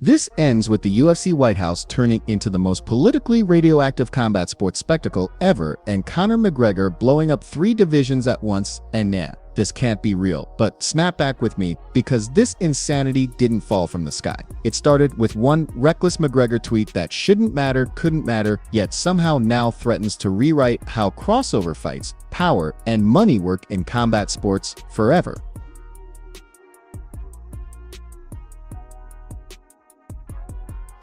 This ends with the UFC White House turning into the most politically radioactive combat sports spectacle ever, and Conor McGregor blowing up 3 divisions at once. And nah, this can't be real. But snap back with me, because this insanity didn't fall from the sky. It started with one reckless McGregor tweet that shouldn't matter, couldn't matter, yet somehow now threatens to rewrite how crossover fights, power, and money work in combat sports forever.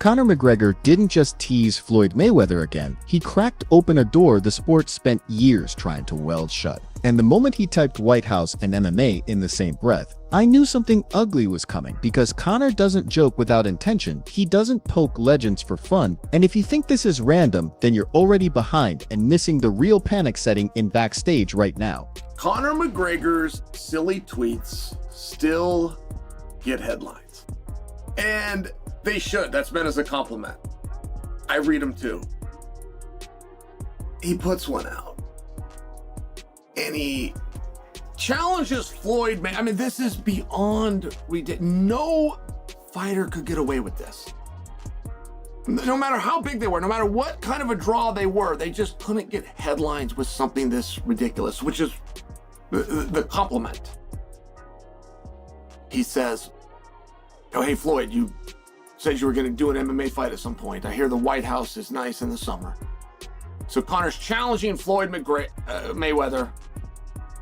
Conor McGregor didn't just tease Floyd Mayweather again, he cracked open a door the sport spent years trying to weld shut. And the moment he typed White House and MMA in the same breath, I knew something ugly was coming, because Conor doesn't joke without intention, he doesn't poke legends for fun, and if you think this is random, then you're already behind and missing the real panic setting in backstage right now. Conor McGregor's silly tweets still get headlines. And they should. That's meant as a compliment. I read them too. He puts one out. And he challenges Floyd Mayweather. I mean, this is beyond ridiculous. No fighter could get away with this. No matter how big they were, no matter what kind of a draw they were, they just couldn't get headlines with something this ridiculous, which is the compliment. He says, oh, hey, Floyd, you said you were going to do an MMA fight at some point. I hear the White House is nice in the summer. So Conor's challenging Floyd Mayweather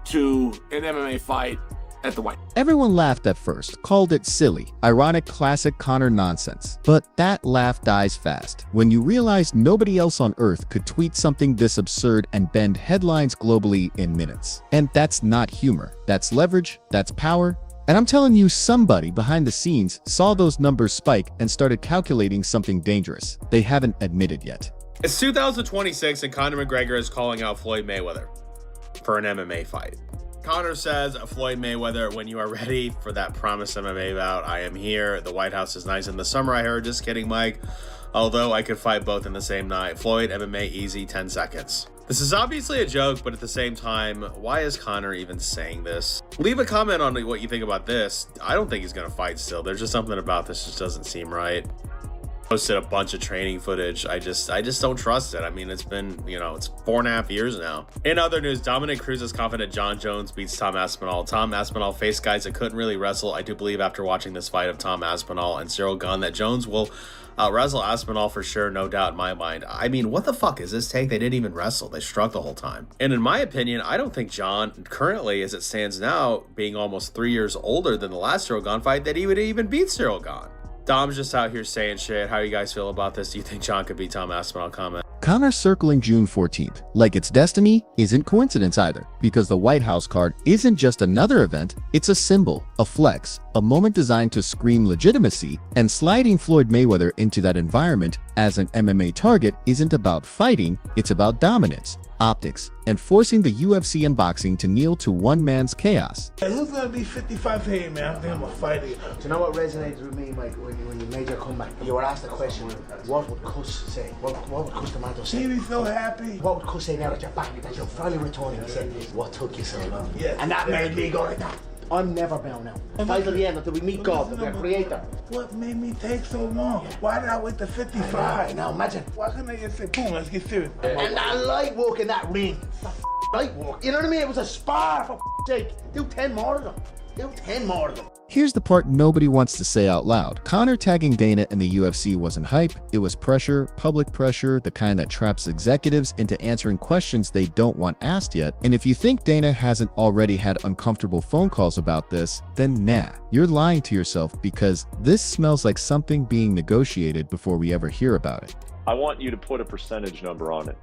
to an MMA fight at the White House. Everyone laughed at first, called it silly, ironic, classic Conor nonsense. But that laugh dies fast when you realize nobody else on earth could tweet something this absurd and bend headlines globally in minutes. And that's not humor. That's leverage, that's power. And I'm telling you, somebody behind the scenes saw those numbers spike and started calculating something dangerous they haven't admitted yet. It's 2026 and Conor McGregor is calling out Floyd Mayweather for an MMA fight. Conor says, Floyd Mayweather, when you are ready for that promised MMA bout, I am here. The White House is nice in the summer, I heard. Just kidding, Mike. Although I could fight both in the same night. Floyd, MMA, easy, 10 seconds. This is obviously a joke, but at the same time, why is Conor even saying this? Leave a comment on what you think about this. I don't think he's going to fight still. There's just something about this just doesn't seem right. Posted a bunch of training footage. I just don't trust it. I mean, it's been, it's 4.5 years now. In other news, Dominic Cruz is confident John Jones beats Tom Aspinall. Tom Aspinall faced guys that couldn't really wrestle. I do believe after watching this fight of Tom Aspinall and Cyril Gane that Jones will wrestle Aspinall for sure, no doubt in my mind. I mean, what the fuck is this take? They didn't even wrestle. They struck the whole time. And in my opinion, I don't think John, currently as it stands now, being almost 3 years older than the last Cyril Gane fight, that he would even beat Cyril Gane. Dom's just out here saying shit. How you guys feel about this? Do you think John could beat Tom Aspinall? Comment. Conor circling June 14th, like it's destiny, isn't coincidence either, because the White House card isn't just another event, it's a symbol, a flex, a moment designed to scream legitimacy, and sliding Floyd Mayweather into that environment as an MMA target isn't about fighting, it's about dominance, optics, and forcing the UFC and boxing to kneel to one man's chaos. Hey, who's gonna be 55 here, man? I think I'm a fighter. Do you know what resonates with me, Mike, when you made your comeback? You were asked the question, what would Kuss say? What would Kuss the Mato say? He'd be so happy. What would Kuss say now that you're back, that you're finally returning? He said, what took you so long? Yeah. And that made me go like that. I'm never bound out. Fight till the end until we meet God, the creator. What made me take so long? Why did I wait to 55? Now imagine. Why couldn't I just say, boom, let's get serious? And that light work in that ring. Light work. You know what I mean? It was a spar, for sake. Do 10 more of them. Do 10 more of them. Here's the part nobody wants to say out loud. Conor tagging Dana and the UFC wasn't hype, it was pressure, public pressure, the kind that traps executives into answering questions they don't want asked yet. And if you think Dana hasn't already had uncomfortable phone calls about this, then nah, you're lying to yourself, because this smells like something being negotiated before we ever hear about it. I want you to put a percentage number on it.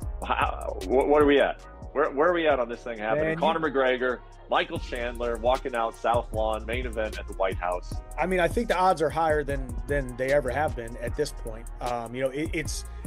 What are we at? Where are we at on this thing happening? Conor McGregor, Michael Chandler walking out South Lawn, main event at the White House. I mean, I think the odds are higher than they ever have been at this point.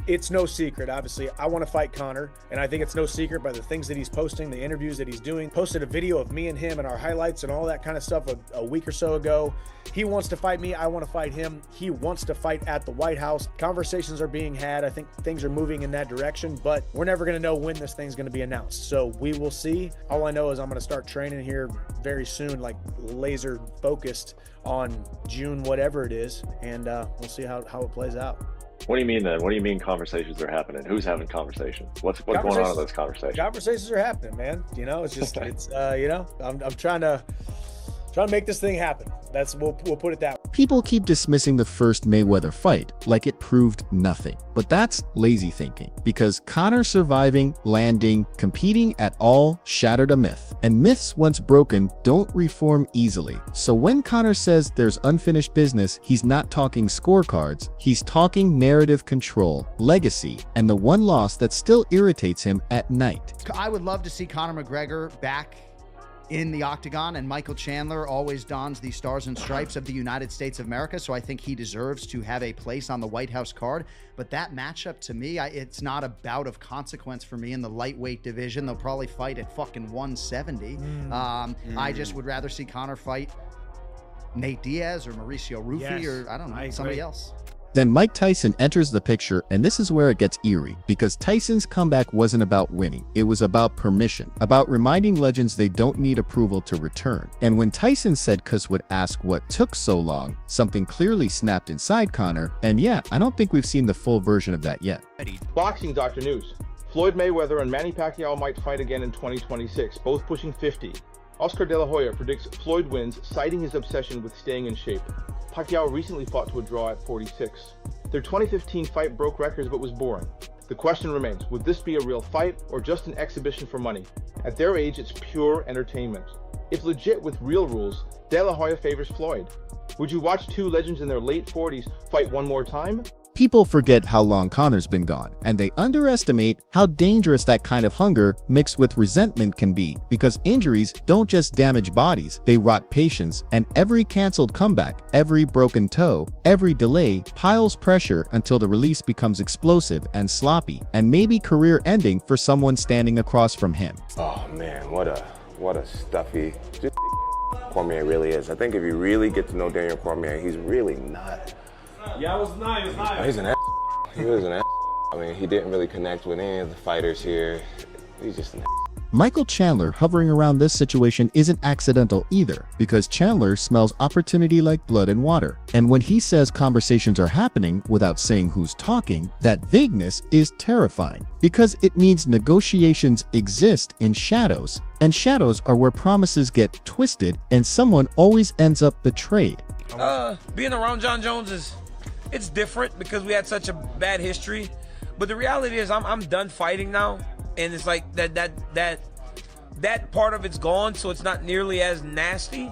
It's no secret, obviously. I want to fight Conor, and I think it's no secret by the things that he's posting, the interviews that he's doing. Posted a video of me and him and our highlights and all that kind of stuff a week or so ago. He wants to fight me. I want to fight him. He wants to fight at the White House. Conversations are being had. I think things are moving in that direction, but we're never going to know when this thing's going to be announced. So we will see. All I know is I'm going to start training here very soon, like laser focused on June, whatever it is. And we'll see how it plays out. What do you mean then? What do you mean conversations are happening? Who's having conversations? What's going on in those conversations? Conversations are happening, man. You know, it's just, I'm trying to make this thing happen. We'll put it that way. People keep dismissing the first Mayweather fight like it proved nothing. But that's lazy thinking, because Conor surviving, landing, competing at all shattered a myth. And myths once broken don't reform easily. So when Conor says there's unfinished business, he's not talking scorecards, he's talking narrative control, legacy, and the one loss that still irritates him at night. I would love to see Conor McGregor back in the octagon, and Michael Chandler always dons the stars and stripes of the United States of America, so I think he deserves to have a place on the White House card. But that matchup, to me, it's not a bout of consequence for me in the lightweight division. They'll probably fight at fucking 170. I just would rather see Conor fight Nate Diaz or Mauricio Rufy, or I don't know, somebody else. Then Mike Tyson enters the picture, and this is where it gets eerie, because Tyson's comeback wasn't about winning. It was about permission, about reminding legends they don't need approval to return. And when Tyson said Cus would ask what took so long, something clearly snapped inside Conor, and yeah, I don't think we've seen the full version of that yet. Boxing Dr. News. Floyd Mayweather and Manny Pacquiao might fight again in 2026, both pushing 50. Oscar De La Hoya predicts Floyd wins, citing his obsession with staying in shape. Pacquiao recently fought to a draw at 46. Their 2015 fight broke records but was boring. The question remains, would this be a real fight or just an exhibition for money? At their age, it's pure entertainment. If legit with real rules, De La Hoya favors Floyd. Would you watch two legends in their late 40s fight one more time? People forget how long Conor's been gone, and they underestimate how dangerous that kind of hunger mixed with resentment can be, because injuries don't just damage bodies, they rot patience, and every canceled comeback, every broken toe, every delay piles pressure until the release becomes explosive and sloppy, and maybe career-ending for someone standing across from him. Oh man, what a stuffy Cormier really is. I think if you really get to know Daniel Cormier, he's really not. Yeah, it was nice. He's an ass. He was an ass. I mean, he didn't really connect with any of the fighters here. He's just an ass. Michael Chandler hovering around this situation isn't accidental either, because Chandler smells opportunity like blood and water. And when he says conversations are happening without saying who's talking, that vagueness is terrifying, because it means negotiations exist in shadows, and shadows are where promises get twisted and someone always ends up betrayed. Being around John Jones it's different because we had such a bad history, but the reality is I'm done fighting now, and it's like that part of it's gone, so it's not nearly as nasty.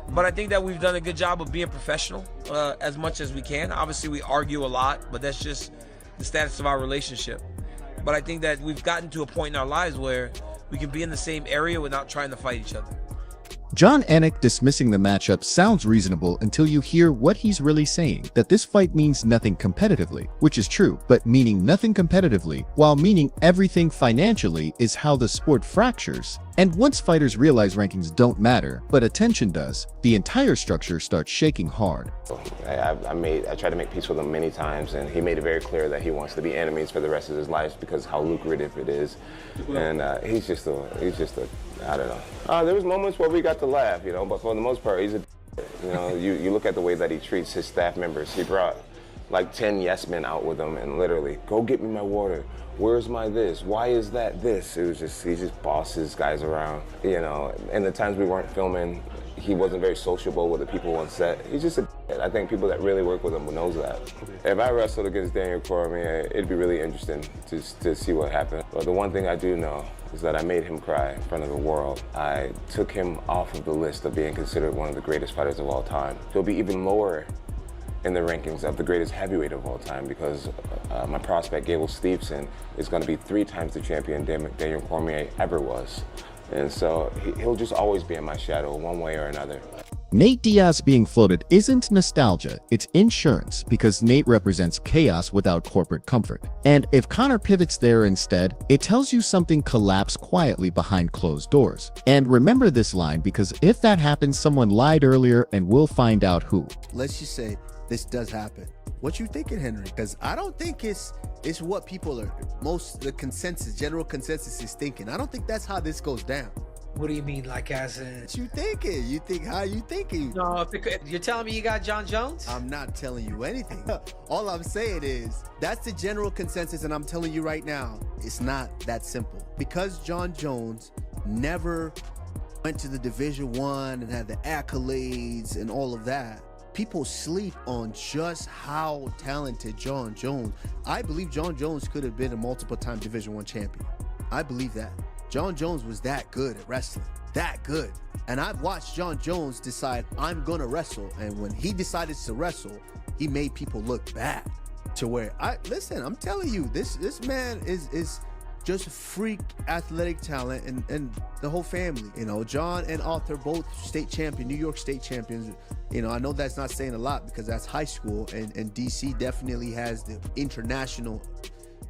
But I think that we've done a good job of being professional as much as we can. Obviously we argue a lot, but that's just the status of our relationship. But I think that we've gotten to a point in our lives where we can be in the same area without trying to fight each other. John Anik dismissing the matchup sounds reasonable until you hear what he's really saying, that this fight means nothing competitively, which is true, but meaning nothing competitively while meaning everything financially is how the sport fractures. And once fighters realize rankings don't matter, but attention does, the entire structure starts shaking hard. I tried to make peace with him many times, and he made it very clear that he wants to be enemies for the rest of his life because how lucrative it is. And he's just a, I don't know. There was moments where we got to laugh, but for the most part, he's a, you look at the way that he treats his staff members. He brought like 10 yes men out with him and literally, go get me my water. Where's my this? Why is that this? It was just, he just bosses guys around, and the times we weren't filming, he wasn't very sociable with the people on set. He's just a, I think people that really work with him knows that. If I wrestled against Daniel Cormier, it'd be really interesting to see what happened. But the one thing I do know is that I made him cry in front of the world. I took him off of the list of being considered one of the greatest fighters of all time. He'll be even lower in the rankings of the greatest heavyweight of all time because my prospect, Gable Steveson, is going to be 3 times the champion Daniel Cormier ever was. And so he'll just always be in my shadow one way or another. Nate Diaz being floated isn't nostalgia, it's insurance, because Nate represents chaos without corporate comfort. And if Conor pivots there instead, it tells you something collapsed quietly behind closed doors. And remember this line, because if that happens, someone lied earlier and we'll find out who. Let's just say this does happen. What you thinking, Henry? Because I don't think it's It's what people are general consensus is thinking. I don't think that's how this goes down. What do you mean, like as in? What you thinking? You think how you thinking? No, if you're telling me you got John Jones? I'm not telling you anything. All I'm saying is that's the general consensus, and I'm telling you right now, it's not that simple. Because John Jones never went to the Division I and had the accolades and all of that, people sleep on just how talented John Jones. I believe John Jones could have been a multiple-time Division I champion. I believe that. John Jones was that good at wrestling, that good. And I've watched John Jones decide, I'm gonna wrestle. And when he decided to wrestle, he made people look bad to where, listen, I'm telling you, this man is just freak athletic talent, and the whole family. You know, John and Arthur, both state champion, New York state champions. You know, I know that's not saying a lot because that's high school, and DC definitely has the international,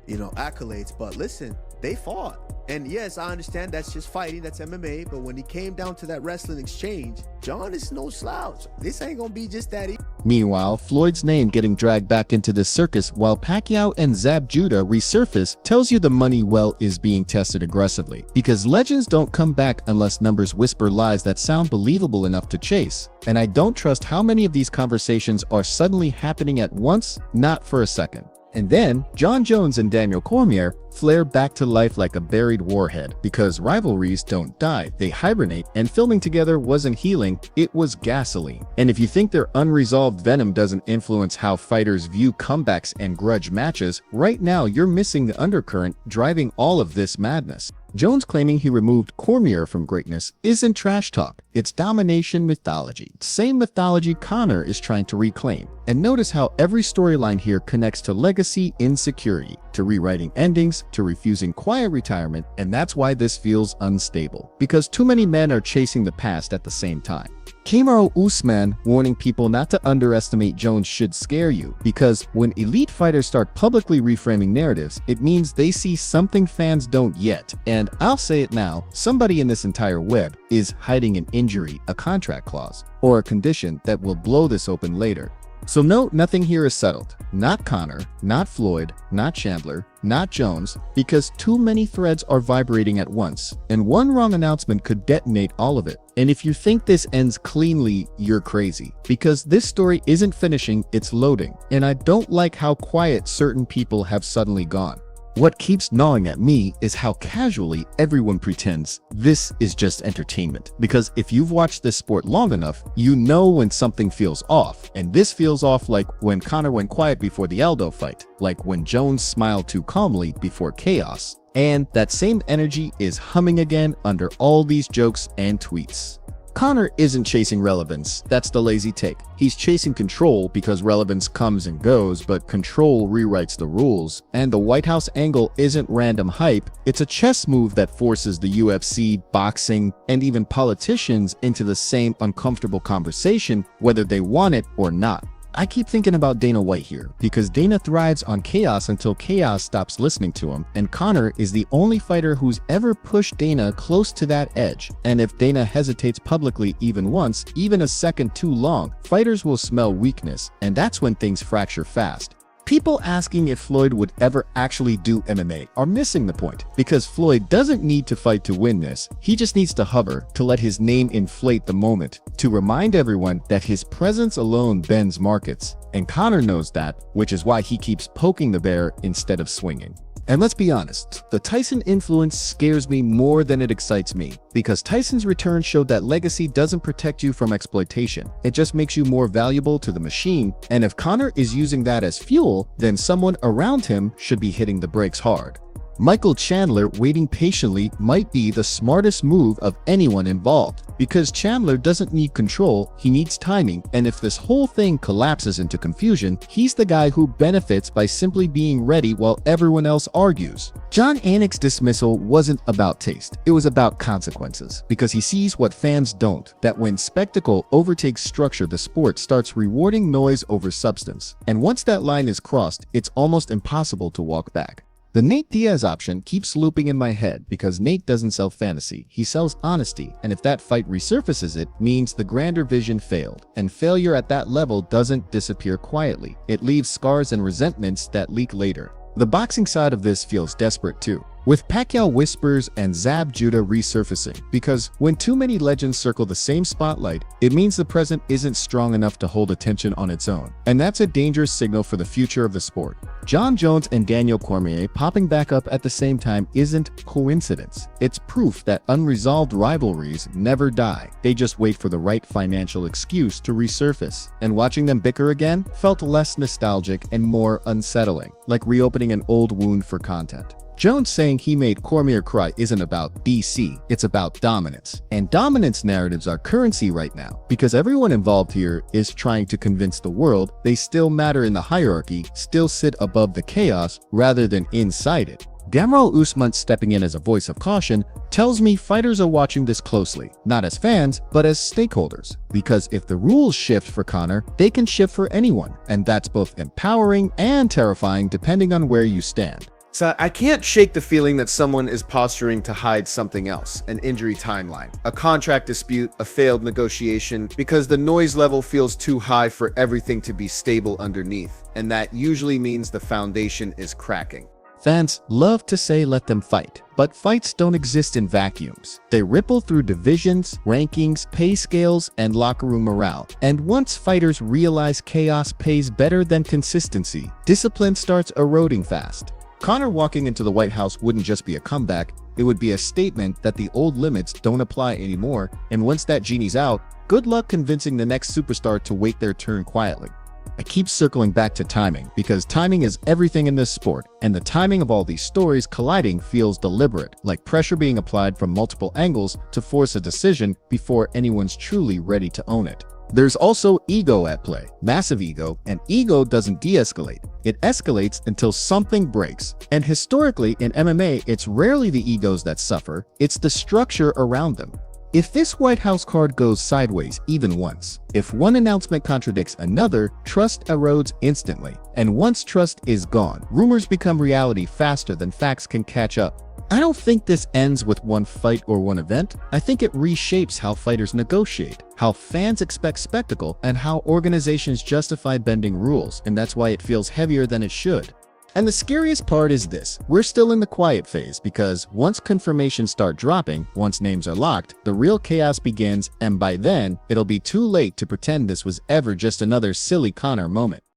you know, accolades. But listen, they fought. And yes, I understand that's just fighting, that's MMA, but when he came down to that wrestling exchange, John is no slouch. This ain't gonna be just that easy. Meanwhile, Floyd's name getting dragged back into the circus while Pacquiao and Zab Judah resurface tells you the money well is being tested aggressively, because legends don't come back unless numbers whisper lies that sound believable enough to chase. And I don't trust how many of these conversations are suddenly happening at once, not for a second. And then, John Jones and Daniel Cormier flare back to life like a buried warhead, because rivalries don't die, they hibernate, and filming together wasn't healing, it was gasoline. And if you think their unresolved venom doesn't influence how fighters view comebacks and grudge matches, right now you're missing the undercurrent driving all of this madness. Jones claiming he removed Cormier from greatness isn't trash talk, it's domination mythology. Same mythology Conor is trying to reclaim. And notice how every storyline here connects to legacy insecurity, to rewriting endings, to refusing quiet retirement, and that's why this feels unstable. Because too many men are chasing the past at the same time. Kamaru Usman warning people not to underestimate Jones should scare you, because when elite fighters start publicly reframing narratives, it means they see something fans don't yet. And I'll say it now, somebody in this entire web is hiding an injury, a contract clause, or a condition that will blow this open later. So no, nothing here is settled. Not Conor, not Floyd, not Chandler, not Jones, because too many threads are vibrating at once, and one wrong announcement could detonate all of it. And if you think this ends cleanly, you're crazy, because this story isn't finishing, it's loading. And I don't like how quiet certain people have suddenly gone. What keeps gnawing at me is how casually everyone pretends this is just entertainment. Because if you've watched this sport long enough, you know when something feels off. And this feels off like when Conor went quiet before the Aldo fight, like when Jones smiled too calmly before chaos. And that same energy is humming again under all these jokes and tweets. Conor isn't chasing relevance, that's the lazy take. He's chasing control because relevance comes and goes, but control rewrites the rules. And the White House angle isn't random hype, it's a chess move that forces the UFC, boxing, and even politicians into the same uncomfortable conversation, whether they want it or not. I keep thinking about Dana White here, because Dana thrives on chaos until chaos stops listening to him, and Conor is the only fighter who's ever pushed Dana close to that edge. And if Dana hesitates publicly even once, even a second too long, fighters will smell weakness, and that's when things fracture fast. People asking if Floyd would ever actually do MMA are missing the point, because Floyd doesn't need to fight to win this, he just needs to hover, to let his name inflate the moment, to remind everyone that his presence alone bends markets. And Conor knows that, which is why he keeps poking the bear instead of swinging. And let's be honest, the Tyson influence scares me more than it excites me, because Tyson's return showed that legacy doesn't protect you from exploitation, it just makes you more valuable to the machine, and if Conor is using that as fuel, then someone around him should be hitting the brakes hard. Michael Chandler waiting patiently might be the smartest move of anyone involved, because Chandler doesn't need control, he needs timing, and if this whole thing collapses into confusion, he's the guy who benefits by simply being ready while everyone else argues. Jon Anik's dismissal wasn't about taste, it was about consequences, because he sees what fans don't, that when spectacle overtakes structure, the sport starts rewarding noise over substance, and once that line is crossed, it's almost impossible to walk back. The Nate Diaz option keeps looping in my head because Nate doesn't sell fantasy, he sells honesty, and if that fight resurfaces it means the grander vision failed, and failure at that level doesn't disappear quietly, it leaves scars and resentments that leak later. The boxing side of this feels desperate too, with Pacquiao whispers and Zab Judah resurfacing, because when too many legends circle the same spotlight, it means the present isn't strong enough to hold attention on its own, and that's a dangerous signal for the future of the sport. Jon Jones and Daniel Cormier popping back up at the same time isn't coincidence. It's proof that unresolved rivalries never die. They just wait for the right financial excuse to resurface. And watching them bicker again felt less nostalgic and more unsettling, like reopening an old wound for content. Jones saying he made Cormier cry isn't about BC, it's about dominance. And dominance narratives are currency right now, because everyone involved here is trying to convince the world they still matter in the hierarchy, still sit above the chaos rather than inside it. Damrell Usman stepping in as a voice of caution tells me fighters are watching this closely, not as fans, but as stakeholders. Because if the rules shift for Conor, they can shift for anyone, and that's both empowering and terrifying depending on where you stand. So I can't shake the feeling that someone is posturing to hide something else, an injury timeline, a contract dispute, a failed negotiation, because the noise level feels too high for everything to be stable underneath, and that usually means the foundation is cracking. Fans love to say let them fight, but fights don't exist in vacuums. They ripple through divisions, rankings, pay scales, and locker room morale. And once fighters realize chaos pays better than consistency, discipline starts eroding fast. Conor walking into the White House wouldn't just be a comeback, it would be a statement that the old limits don't apply anymore, and once that genie's out, good luck convincing the next superstar to wait their turn quietly. I keep circling back to timing, because timing is everything in this sport, and the timing of all these stories colliding feels deliberate, like pressure being applied from multiple angles to force a decision before anyone's truly ready to own it. There's also ego at play, massive ego, and ego doesn't de-escalate. It escalates until something breaks. And historically in MMA, it's rarely the egos that suffer, it's the structure around them. If this White House card goes sideways even once, if one announcement contradicts another, trust erodes instantly. And once trust is gone, rumors become reality faster than facts can catch up. I don't think this ends with one fight or one event. I think it reshapes how fighters negotiate, how fans expect spectacle, and how organizations justify bending rules, and that's why it feels heavier than it should. And the scariest part is this, we're still in the quiet phase, because once confirmations start dropping, once names are locked, the real chaos begins, and by then, it'll be too late to pretend this was ever just another silly Conor moment.